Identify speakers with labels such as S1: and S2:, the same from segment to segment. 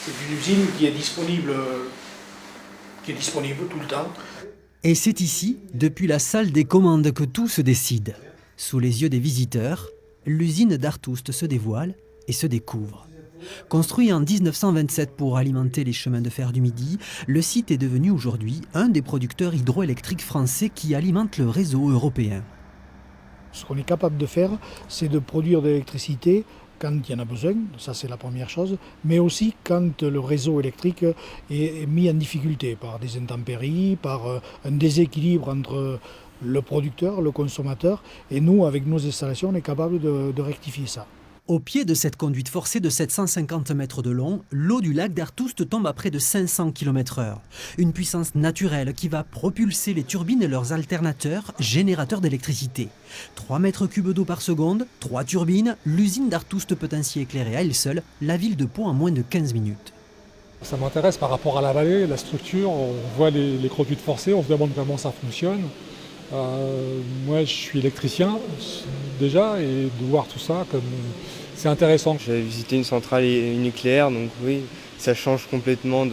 S1: C'est une usine qui est disponible tout le temps.
S2: Et c'est ici, depuis la salle des commandes, que tout se décide. Sous les yeux des visiteurs, l'usine d'Artoust se dévoile et se découvre. Construit en 1927 pour alimenter les chemins de fer du Midi, le site est devenu aujourd'hui un des producteurs hydroélectriques français qui alimente le réseau européen.
S1: Ce qu'on est capable de faire, c'est de produire de l'électricité quand il y en a besoin, ça c'est la première chose, mais aussi quand le réseau électrique est mis en difficulté par des intempéries, par un déséquilibre entre le producteur, le consommateur, et nous, avec nos installations, on est capable de rectifier ça.
S2: Au pied de cette conduite forcée de 750 mètres de long, l'eau du lac d'Artoust tombe à près de 500 km/h. Une puissance naturelle qui va propulser les turbines et leurs alternateurs, générateurs d'électricité. 3 mètres cubes d'eau par seconde, 3 turbines, l'usine d'Artoust peut ainsi éclairer à elle seule la ville de Pau en moins de 15 minutes.
S3: Ça m'intéresse par rapport à la vallée, la structure, on voit les conduites forcées, on se demande comment ça fonctionne. Moi je suis électricien déjà et de voir tout ça, c'est intéressant.
S4: J'ai visité une centrale nucléaire, donc oui, ça change complètement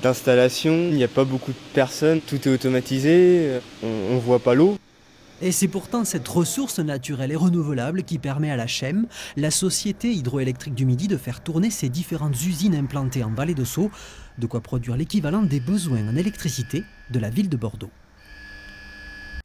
S4: d'installation. Il n'y a pas beaucoup de personnes, tout est automatisé, on ne voit pas l'eau.
S2: Et c'est pourtant cette ressource naturelle et renouvelable qui permet à la CHEM, la Société hydroélectrique du Midi, de faire tourner ses différentes usines implantées en vallée de Sceaux, de quoi produire l'équivalent des besoins en électricité de la ville de Bordeaux.